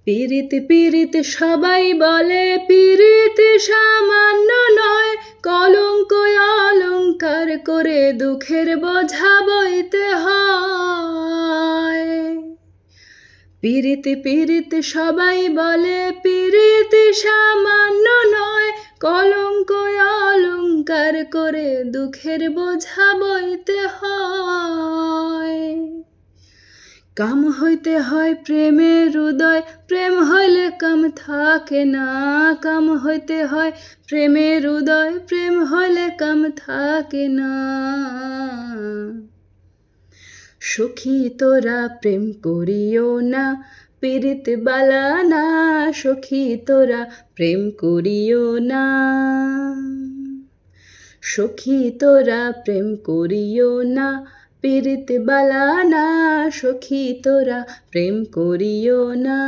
পীড়িত পীড়িত সবাই বলে, পীড়িত সামান্য নয়, কলঙ্ক অলংকার করে দুঃখের বোঝা বইতে হয়। পীড়িত পীড়িত সবাই বলে, পীড়িত সামান্য নয়, কলঙ্ক অলংকার করে দুঃখের বোঝা বইতে হয়। কাম হইতে হয় প্রেমের হৃদয়, প্রেম হইলে কাম থাকে না। কাম হইতে হয় প্রেমের হৃদয়, প্রেম হইলে কাম থাকে না। সখী তোরা প্রেম করিও না, পীড়িত বালা না। সখী তোরা প্রেম করিও না। সখী তোরা প্রেম করিও না, পীড়িত বালা না। সখী তোরা প্রেম করিও না।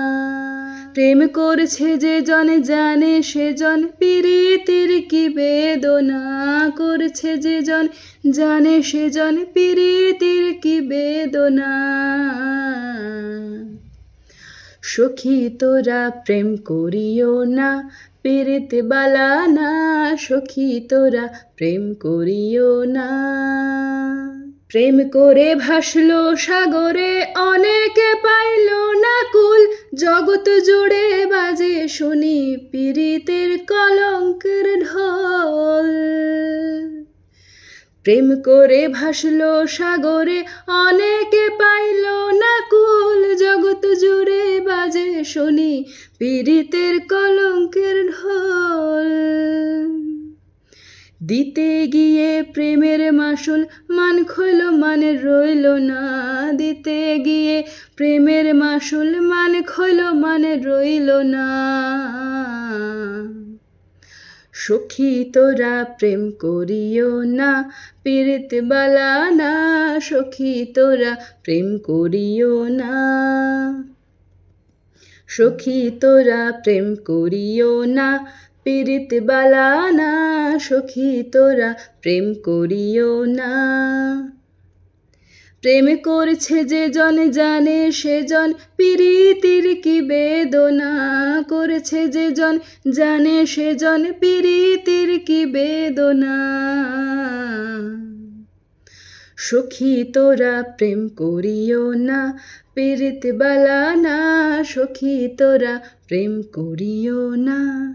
প্রেম করছে যে জন জানে সে জন, পীড়িতের কি বেদনা করছে যে জন জানে সে জন, পীড়িতের কি বেদনা। সখী তোরা প্রেম করিও না, পীড়িত বালা না। সখী তোরা প্রেম করিও না। প্রেম করে ভাসলো সাগরে, অনেকে পাইল না কুল। জগৎ জুড়ে বাজে শুনি পীড়িতের কলঙ্কের ঢোল। প্রেম করে ভাসলো সাগরে, অনেকে পাইল না কুল। জগৎ জুড়ে বাজে শুনি পীড়িতের কলঙ্কের ঢোল। দিতে গিয়ে প্রেমের মাসুল, মান খইল মানে রইল না। দিতে গিয়ে প্রেমের মাসুল, মান খইল মানে রইল না। সখী তোরা প্রেম করিও না, পীড়িত বালা না। সখী তোরা প্রেম করিও না। সখী তোরা প্রেম করিও না, পীড়িত বালা না। সখী তোরা প্রেম করিও না। প্রেম করছে যে জন জানে সে জন, পীড়িতের কি বেদনা করছে যে জন জানে সে জন, পীড়িতের কি বেদনা। সখী তোরা প্রেম করিও না, পীড়িত বালা না। সখী তোরা প্রেম করিও না।